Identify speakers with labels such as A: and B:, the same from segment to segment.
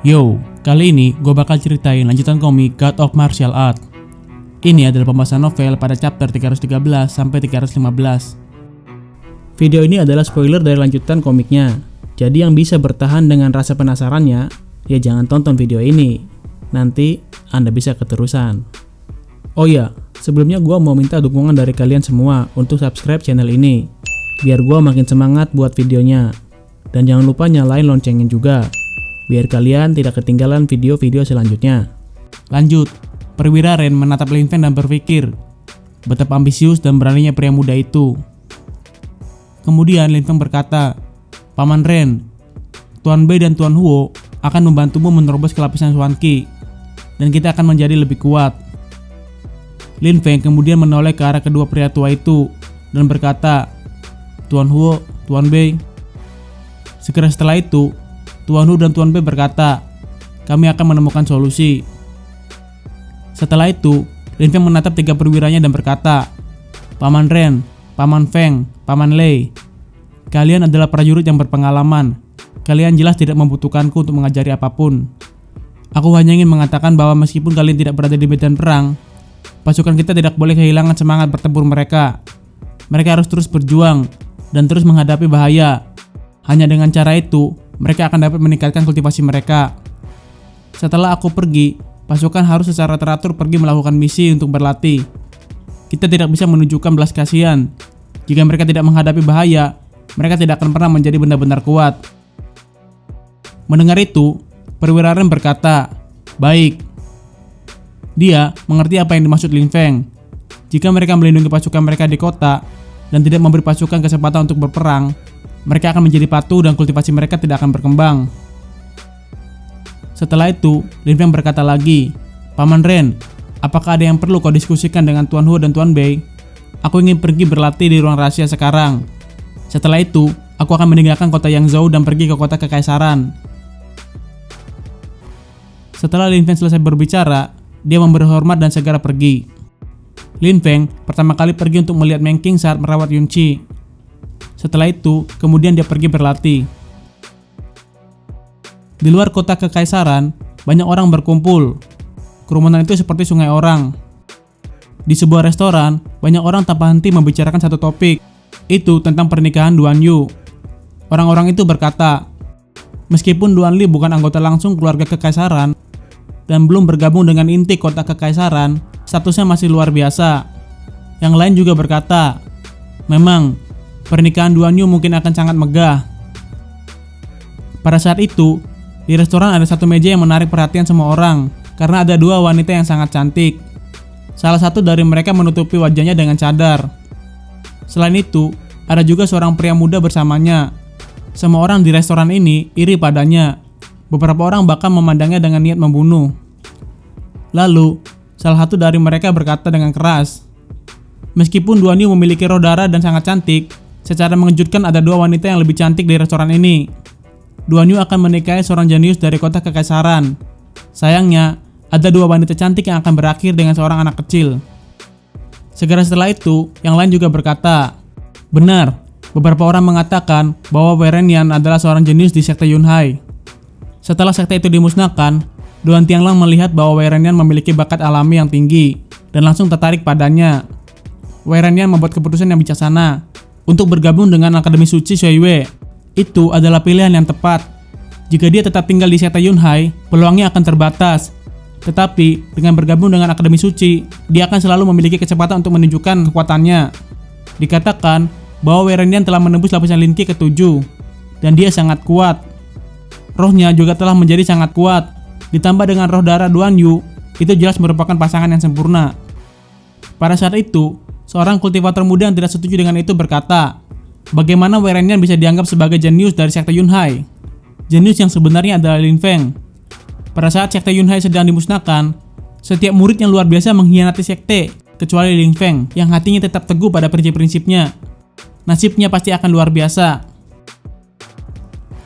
A: Yo, kali ini gue bakal ceritain lanjutan komik God of Martial Art. Ini adalah pembahasan novel pada chapter 313 sampai 315. Video ini adalah spoiler dari lanjutan komiknya. Jadi yang bisa bertahan dengan rasa penasarannya, ya jangan tonton video ini. Nanti Anda bisa keterusan. Oh ya, sebelumnya gue mau minta dukungan dari kalian semua untuk subscribe channel ini, biar gue makin semangat buat videonya. Dan jangan lupa nyalain loncengnya juga, biar kalian tidak ketinggalan video-video selanjutnya. Lanjut, perwira Ren menatap Lin Feng dan berpikir betapa ambisius dan beraninya pria muda itu. Kemudian Lin Feng berkata, "Paman Ren, Tuan Bei dan Tuan Huo akan membantumu menerobos ke lapisan Xuan Qi, dan kita akan menjadi lebih kuat." Lin Feng kemudian menoleh ke arah kedua pria tua itu dan berkata, "Tuan Huo, Tuan Bei." Segera setelah itu, Tuan Huo dan Tuan Bei berkata, "Kami akan menemukan solusi." Setelah itu, Lin Feng menatap tiga perwiranya dan berkata, "Paman Ren, Paman Feng, Paman Lei, kalian adalah prajurit yang berpengalaman. Kalian jelas tidak membutuhkanku untuk mengajari apapun. Aku hanya ingin mengatakan bahwa meskipun kalian tidak berada di medan perang, pasukan kita tidak boleh kehilangan semangat bertempur mereka. Mereka harus terus berjuang dan terus menghadapi bahaya. Hanya dengan cara itu, mereka akan dapat meningkatkan kultivasi mereka. Setelah aku pergi, pasukan harus secara teratur pergi melakukan misi untuk berlatih. Kita tidak bisa menunjukkan belas kasihan. Jika mereka tidak menghadapi bahaya, mereka tidak akan pernah menjadi benar-benar kuat." Mendengar itu, perwira Ren berkata, "Baik." Dia mengerti apa yang dimaksud Lin Feng. Jika mereka melindungi pasukan mereka di kota dan tidak memberi pasukan kesempatan untuk berperang, mereka akan menjadi patuh dan kultivasi mereka tidak akan berkembang. Setelah itu, Lin Feng berkata lagi, "Paman Ren, apakah ada yang perlu kau diskusikan dengan Tuan Huo dan Tuan Bei? Aku ingin pergi berlatih di ruang rahasia sekarang. Setelah itu, aku akan meninggalkan kota Yangzhou dan pergi ke kota Kekaisaran." Setelah Lin Feng selesai berbicara, dia memberi hormat dan segera pergi. Lin Feng pertama kali pergi untuk melihat Meng Qing saat merawat Yun Qi. Setelah itu, kemudian dia pergi berlatih. Di luar kota Kekaisaran, banyak orang berkumpul. Kerumunan itu seperti sungai orang. Di sebuah restoran, banyak orang tanpa henti membicarakan satu topik, itu tentang pernikahan Duan Yu. Orang-orang itu berkata, meskipun Duan Li bukan anggota langsung keluarga Kekaisaran dan belum bergabung dengan inti kota Kekaisaran, statusnya masih luar biasa. Yang lain juga berkata, memang pernikahan Duan Yu mungkin akan sangat megah. Pada saat itu, di restoran ada satu meja yang menarik perhatian semua orang karena ada dua wanita yang sangat cantik. Salah satu dari mereka menutupi wajahnya dengan cadar. Selain itu, ada juga seorang pria muda bersamanya. Semua orang di restoran ini iri padanya. Beberapa orang bahkan memandangnya dengan niat membunuh. Lalu, salah satu dari mereka berkata dengan keras, "Meskipun Duan Yu memiliki roh darah dan sangat cantik, secara mengejutkan ada dua wanita yang lebih cantik di restoran ini. Duan Yu akan menikahi seorang jenius dari kota Kekaisaran. Sayangnya, ada dua wanita cantik yang akan berakhir dengan seorang anak kecil." Segera setelah itu, yang lain juga berkata, "Benar, beberapa orang mengatakan bahwa Wei Renyan adalah seorang jenius di sekte Yunhai." Setelah sekte itu dimusnahkan, Duan Tianlang melihat bahwa Wei Renyan memiliki bakat alami yang tinggi dan langsung tertarik padanya. Wei Renyan membuat keputusan yang bijaksana untuk bergabung dengan Akademi Suci Xueyue. Itu adalah pilihan yang tepat. Jika dia tetap tinggal di sekte Yunhai, peluangnya akan terbatas. Tetapi dengan bergabung dengan Akademi Suci, dia akan selalu memiliki kesempatan untuk menunjukkan kekuatannya. Dikatakan bahwa Wei Renyan telah menembus lapisan Lin Qi ke-7 dan dia sangat kuat. Rohnya juga telah menjadi sangat kuat. Ditambah dengan roh darah Duan Yu, itu jelas merupakan pasangan yang sempurna. Pada saat itu, seorang kultivator muda yang tidak setuju dengan itu berkata, bagaimana Wei Renyan bisa dianggap sebagai jenius dari sekte Yunhai? Jenius yang sebenarnya adalah Lin Feng. Pada saat sekte Yunhai sedang dimusnahkan, setiap murid yang luar biasa mengkhianati sekte, kecuali Lin Feng yang hatinya tetap teguh pada prinsip-prinsipnya. Nasibnya pasti akan luar biasa.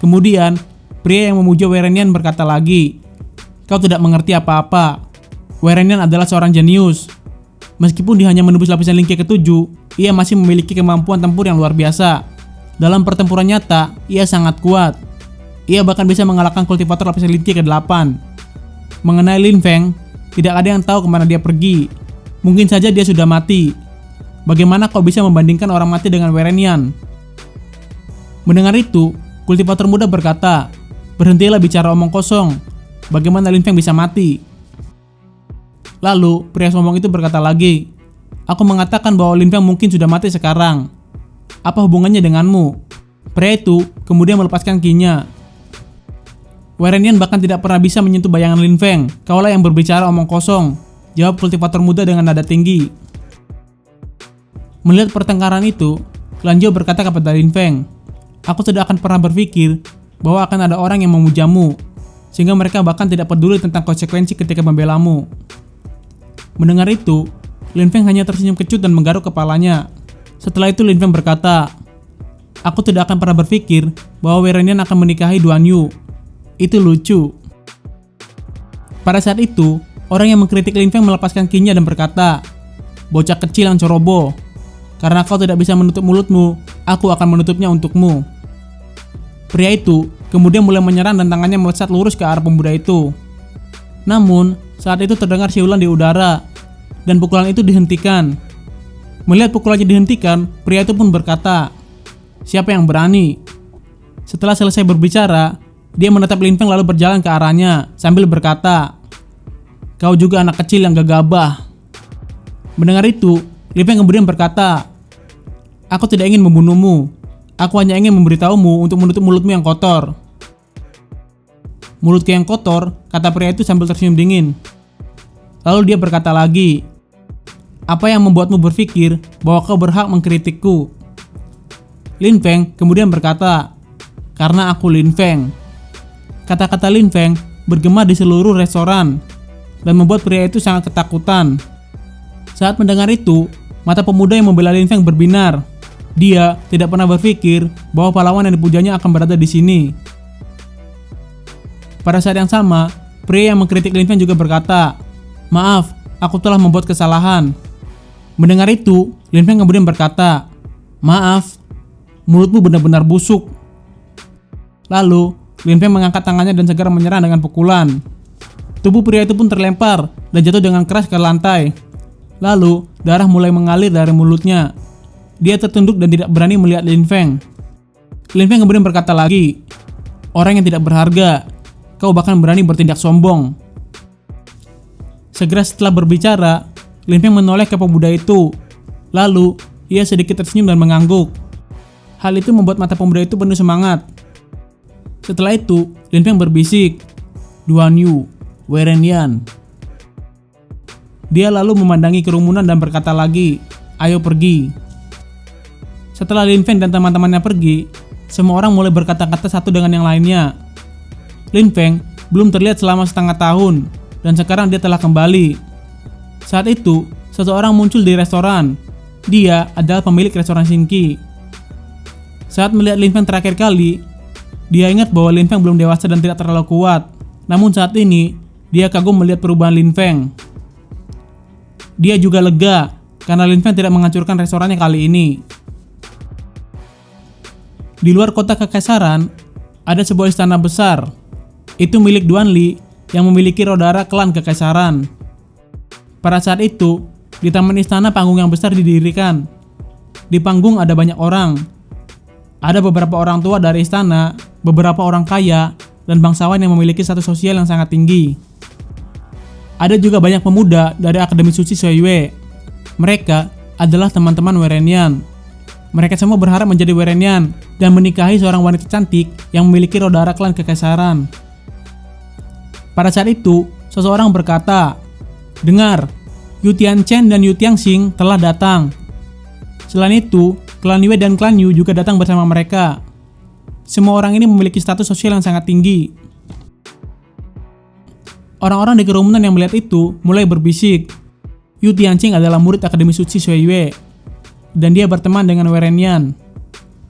A: Kemudian, pria yang memuja Wei Renyan berkata lagi, "Kau tidak mengerti apa-apa. Wei Renyan adalah seorang jenius. Meskipun dia hanya menembus lapisan Lin Qi ke-7, ia masih memiliki kemampuan tempur yang luar biasa. Dalam pertempuran nyata, ia sangat kuat. Ia bahkan bisa mengalahkan kultivator lapis linci ke-8. Mengenai Lin Feng, tidak ada yang tahu kemana dia pergi. Mungkin saja dia sudah mati. Bagaimana kau bisa membandingkan orang mati dengan Werenian? Mendengar itu, kultivator muda berkata, "Berhentilah bicara omong kosong. Bagaimana Lin Feng bisa mati?" Lalu, pria sombong itu berkata lagi, "Aku mengatakan bahwa Lin Feng mungkin sudah mati sekarang. Apa hubungannya denganmu?" Pria itu kemudian melepaskan kinya. "Werenian bahkan tidak pernah bisa menyentuh bayangan Lin Feng. Kaulah yang berbicara omong kosong," jawab kultivator muda dengan nada tinggi. Melihat pertengkaran itu, Lanjo berkata kepada Lin Feng, "Aku tidak akan pernah berpikir bahwa akan ada orang yang memujamu, sehingga mereka bahkan tidak peduli tentang konsekuensi ketika membelamu." Mendengar itu, Lin Feng hanya tersenyum kecut dan menggaruk kepalanya. Setelah itu Lin Feng berkata, "Aku tidak akan pernah berpikir bahwa Werenian akan menikahi Duan Yu. Itu lucu." Pada saat itu, orang yang mengkritik Lin Feng melepaskan kinya dan berkata, "Bocah kecil yang ceroboh. Karena kau tidak bisa menutup mulutmu, aku akan menutupnya untukmu." Pria itu kemudian mulai menyerang dan tangannya melesat lurus ke arah pemuda itu. Namun, saat itu terdengar siulan di udara, dan pukulan itu dihentikan. Melihat pukulannya dihentikan, pria itu pun berkata, "Siapa yang berani?" Setelah selesai berbicara, dia menatap Lin Feng lalu berjalan ke arahnya sambil berkata, "Kau juga anak kecil yang gegabah." Mendengar itu, Lin Feng kemudian berkata, "Aku tidak ingin membunuhmu. Aku hanya ingin memberitahumu untuk menutup mulutmu yang kotor." "Mulutku yang kotor," kata pria itu sambil tersenyum dingin. Lalu dia berkata lagi, "Apa yang membuatmu berpikir bahwa kau berhak mengkritikku?" Lin Feng kemudian berkata, "Karena aku Lin Feng." Kata-kata Lin Feng bergema di seluruh restoran dan membuat pria itu sangat ketakutan. Saat mendengar itu, mata pemuda yang membela Lin Feng berbinar. Dia tidak pernah berpikir bahwa pahlawan yang dipujanya akan berada di sini. Pada saat yang sama, pria yang mengkritik Lin Feng juga berkata, "Maaf, aku telah membuat kesalahan." Mendengar itu, Lin Feng kemudian berkata, "Maaf, mulutmu benar-benar busuk." Lalu, Lin Feng mengangkat tangannya dan segera menyerang dengan pukulan. Tubuh pria itu pun terlempar dan jatuh dengan keras ke lantai. Lalu, darah mulai mengalir dari mulutnya. Dia tertunduk dan tidak berani melihat Lin Feng. Lin Feng kemudian berkata lagi, "Orang yang tidak berharga, kau bahkan berani bertindak sombong." Segera setelah berbicara, Lin Feng menoleh ke pemuda itu. Lalu, ia sedikit tersenyum dan mengangguk. Hal itu membuat mata pemuda itu penuh semangat. Setelah itu, Lin Feng berbisik, "Duan Yu, Werenian." Dia lalu memandangi kerumunan dan berkata lagi, "Ayo pergi." Setelah Lin Feng dan teman-temannya pergi, semua orang mulai berkata-kata satu dengan yang lainnya. Lin Feng belum terlihat selama setengah tahun, dan sekarang dia telah kembali. Saat itu, seseorang muncul di restoran. Dia adalah pemilik restoran Shinki. Saat melihat Lin Feng terakhir kali, dia ingat bahwa Lin Feng belum dewasa dan tidak terlalu kuat. Namun saat ini, dia kagum melihat perubahan Lin Feng. Dia juga lega karena Lin Feng tidak menghancurkan restorannya kali ini. Di luar kota kekaisaran, ada sebuah istana besar. Itu milik Duan Li yang memiliki rodara klan kekaisaran. Pada saat itu, di taman istana panggung yang besar didirikan. Di panggung ada banyak orang. Ada beberapa orang tua dari istana, beberapa orang kaya, dan bangsawan yang memiliki status sosial yang sangat tinggi. Ada juga banyak pemuda dari Akademi Suci Suiyue. Mereka adalah teman-teman Werenian. Mereka semua berharap menjadi Werenian dan menikahi seorang wanita cantik yang memiliki rodara klan kekaisaran. Pada saat itu, seseorang berkata, "Dengar, Yu Tianchen dan Yu Tianxing telah datang." Selain itu, klan Yue dan klan Yu juga datang bersama mereka. Semua orang ini memiliki status sosial yang sangat tinggi. Orang-orang di kerumunan yang melihat itu mulai berbisik. Yu Tianxing adalah murid Akademi Suci Suiyue, dan dia berteman dengan Werenian.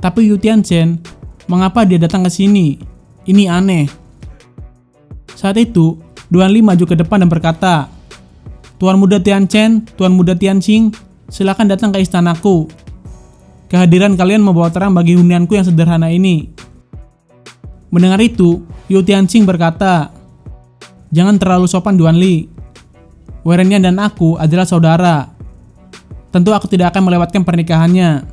A: Tapi Yu Tianchen, mengapa dia datang ke sini? Ini aneh. Saat itu, Duan Li maju ke depan dan berkata, "Tuan Muda Tianchen, Tuan Muda Tianxing, silakan datang ke istanaku. Kehadiran kalian membawa terang bagi hunianku yang sederhana ini." Mendengar itu, Yu Tianxing berkata, "Jangan terlalu sopan Duan Li. Weren Yan dan aku adalah saudara. Tentu aku tidak akan melewatkan pernikahannya.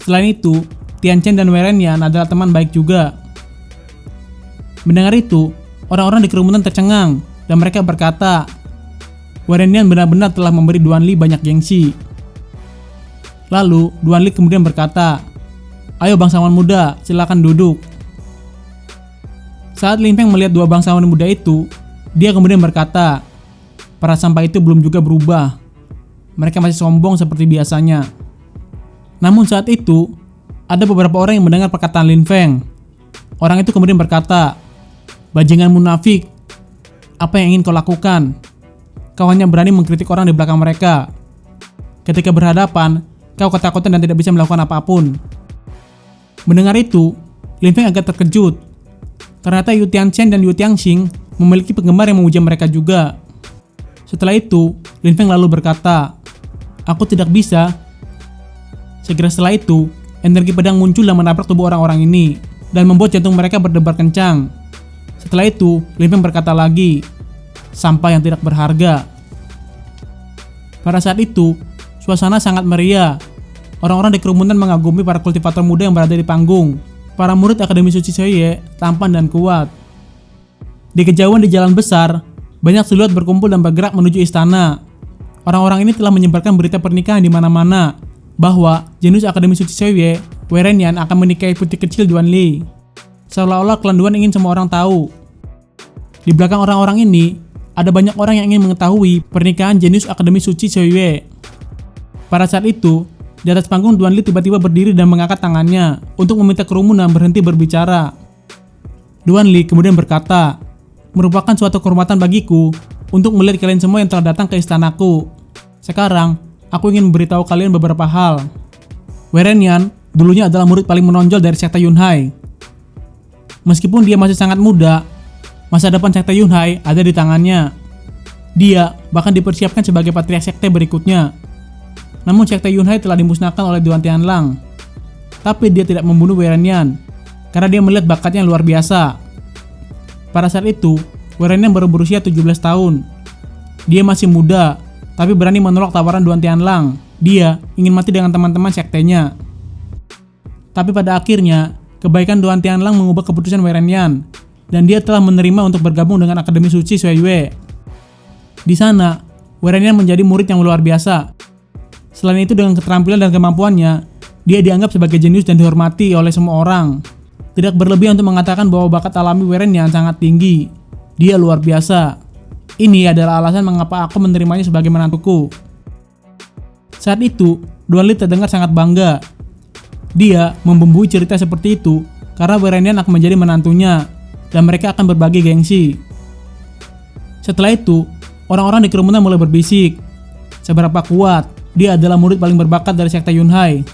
A: Selain itu, Tian Chen dan Weren Yan adalah teman baik juga." Mendengar itu, orang-orang di kerumunan tercengang dan mereka berkata, Weren Yan benar-benar telah memberi Duan Li banyak gengsi. Lalu, Duan Li kemudian berkata, "Ayo bangsawan muda, silakan duduk." Saat Lin Feng melihat dua bangsawan muda itu, dia kemudian berkata, para sampah itu belum juga berubah. Mereka masih sombong seperti biasanya. Namun saat itu, ada beberapa orang yang mendengar perkataan Lin Feng. Orang itu kemudian berkata, "Bajingan munafik, apa yang ingin kau lakukan? Kau hanya berani mengkritik orang di belakang mereka. Ketika berhadapan, kau ketakutan dan tidak bisa melakukan apapun." Mendengar itu, Lin Feng agak terkejut. Ternyata Yu Tianchen dan Yu Tianxing memiliki penggemar yang memuja mereka juga. Setelah itu, Lin Feng lalu berkata, "Aku tidak bisa." Segera setelah itu, energi pedang muncul dan menabrak tubuh orang-orang ini dan membuat jantung mereka berdebar kencang. Setelah itu, Lin Feng berkata lagi, "Sampah yang tidak berharga." Pada saat itu, suasana sangat meriah. Orang-orang di kerumunan mengagumi para kultivator muda yang berada di panggung. Para murid Akademi Suci Xiaoye tampan dan kuat. Di kejauhan di jalan besar, banyak siluet berkumpul dan bergerak menuju istana. Orang-orang ini telah menyebarkan berita pernikahan di mana-mana bahwa jenius Akademi Suci Xiaoye, Weren Yan, akan menikahi putri kecil Duan Li. Seolah-olah klan Duan ingin semua orang tahu. Di belakang orang-orang ini, ada banyak orang yang ingin mengetahui pernikahan jenius Akademi Suci Xiaoye. Pada saat itu, di atas panggung Duan Li tiba-tiba berdiri dan mengangkat tangannya untuk meminta kerumunan berhenti berbicara. Duan Li kemudian berkata, "Merupakan suatu kehormatan bagiku untuk melihat kalian semua yang telah datang ke istanaku. Sekarang, aku ingin memberitahu kalian beberapa hal. Weren Yan dulunya adalah murid paling menonjol dari sekte Yunhai. Meskipun dia masih sangat muda, masa depan sekte Yunhai ada di tangannya. Dia bahkan dipersiapkan sebagai patriark sekte berikutnya. Namun sekte Yunhai telah dimusnahkan oleh Duan Tianlang. Tapi dia tidak membunuh Weren Yan karena dia melihat bakatnya yang luar biasa. Pada saat itu, Weren Yan baru berusia 17 tahun. Dia masih muda, tapi berani menolak tawaran Duan Tianlang. Dia ingin mati dengan teman-teman sektenya. Tapi pada akhirnya, kebaikan Duan Tianlang mengubah keputusan Weren Yan, dan dia telah menerima untuk bergabung dengan Akademi Suci Xiaoye. Di sana, Weren Yan menjadi murid yang luar biasa. Selain itu, dengan keterampilan dan kemampuannya, dia dianggap sebagai jenius dan dihormati oleh semua orang. Tidak berlebihan untuk mengatakan bahwa bakat alami Weren Yan sangat tinggi. Dia luar biasa. Ini adalah alasan mengapa aku menerimanya sebagai menantuku." Saat itu, Duan Li terdengar sangat bangga. Dia membumbui cerita seperti itu karena Weren Yan akan menjadi menantunya dan mereka akan berbagi gengsi. Setelah itu, orang-orang di kerumunan mulai berbisik, seberapa kuat dia adalah murid paling berbakat dari sekte Yunhai.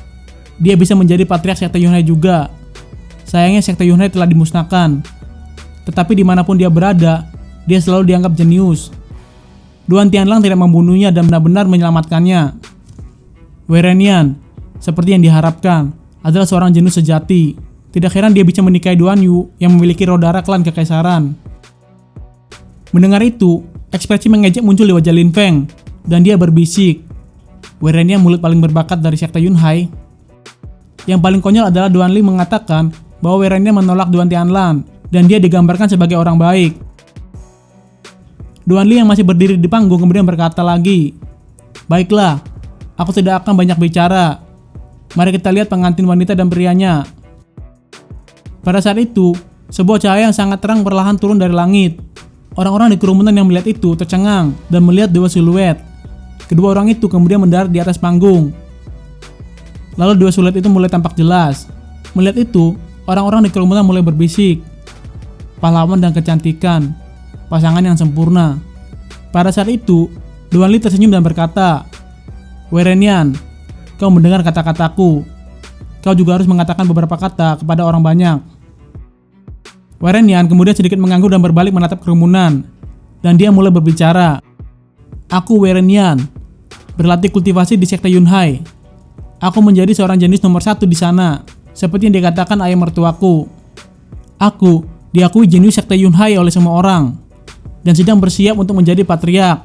A: Dia bisa menjadi patriark sekte Yunhai juga. Sayangnya sekte Yunhai telah dimusnahkan. Tetapi dimanapun dia berada, dia selalu dianggap jenius. Duan Tianlang tidak membunuhnya dan benar-benar menyelamatkannya. Weren Yan, seperti yang diharapkan, adalah seorang jenius sejati. Tidak heran dia bisa menikahi Duan Yu yang memiliki roh darah klan kekaisaran. Mendengar itu, ekspresi mengejek muncul di wajah Lin Feng, dan dia berbisik, "Weren Yan murid paling berbakat dari sekte Yunhai." Yang paling konyol adalah Duan Li mengatakan bahwa Weren Yan menolak Duan Tianlang dan dia digambarkan sebagai orang baik. Duan Li yang masih berdiri di panggung kemudian berkata lagi, "Baiklah, aku tidak akan banyak bicara. Mari kita lihat pengantin wanita dan prianya." Pada saat itu, sebuah cahaya yang sangat terang perlahan turun dari langit. Orang-orang di kerumunan yang melihat itu tercengang dan melihat dua siluet. Kedua orang itu kemudian mendarat di atas panggung. Lalu dua siluet itu mulai tampak jelas. Melihat itu, orang-orang di kerumunan mulai berbisik, "Pahlawan dan kecantikan, pasangan yang sempurna." Pada saat itu, Duan Li tersenyum dan berkata, "Weren Yan, kau mendengar kata-kataku. Kau juga harus mengatakan beberapa kata kepada orang banyak." Weren Yan kemudian sedikit mengangguk dan berbalik menatap kerumunan. Dan dia mulai berbicara, "Aku Weren Yan, berlatih kultivasi di sekte Yunhai. Aku menjadi seorang jenius nomor 1 di sana, seperti yang dikatakan ayah mertuaku. Aku diakui jenius sekte Yunhai oleh semua orang, dan sedang bersiap untuk menjadi patriark.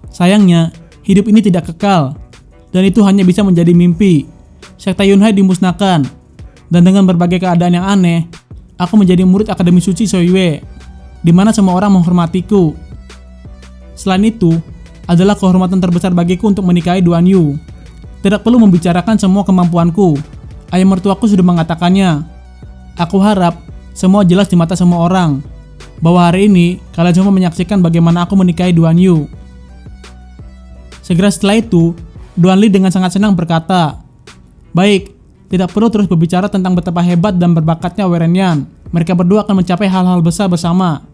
A: Sayangnya, hidup ini tidak kekal, dan itu hanya bisa menjadi mimpi. Sekte Yunhai dimusnahkan, dan dengan berbagai keadaan yang aneh, aku menjadi murid Akademi Suci Soyue, di mana semua orang menghormatiku. Selain itu, adalah kehormatan terbesar bagiku untuk menikahi Duan Yu. Tidak perlu membicarakan semua kemampuanku. Ayah mertuaku sudah mengatakannya. Aku harap semua jelas di mata semua orang, bahwa hari ini kalian semua menyaksikan bagaimana aku menikahi Duan Yu. Segera setelah itu, Duan Li dengan sangat senang berkata, "Baik, tidak perlu terus berbicara tentang betapa hebat dan berbakatnya Weren Yan. Mereka berdua akan mencapai hal-hal besar bersama."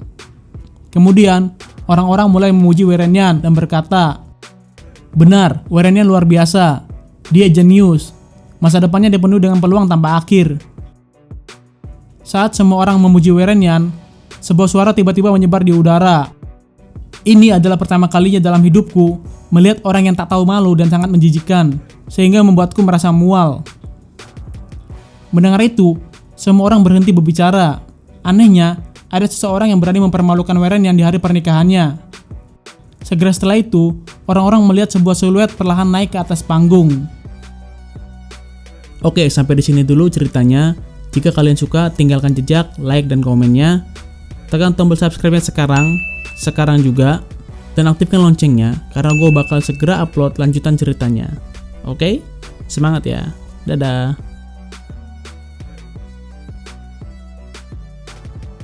A: Kemudian, orang-orang mulai memuji Weren Yan dan berkata, "Benar, Weren Yan luar biasa. Dia jenius. Masa depannya dipenuhi dengan peluang tanpa akhir." Saat semua orang memuji Weren Yan, sebuah suara tiba-tiba menyebar di udara. Ini adalah pertama kalinya dalam hidupku melihat orang yang tak tahu malu dan sangat menjijikkan, sehingga membuatku merasa mual. Mendengar itu, semua orang berhenti berbicara. Anehnya, ada seseorang yang berani mempermalukan Weren Yan di hari pernikahannya. Segera setelah itu, orang-orang melihat sebuah siluet perlahan naik ke atas panggung. Oke, sampai di sini dulu ceritanya. Jika kalian suka, tinggalkan jejak, like, dan komennya. Tekan tombol subscribe-nya sekarang juga. Dan aktifkan loncengnya, karena gue bakal segera upload lanjutan ceritanya. Oke? Semangat ya. Dadah.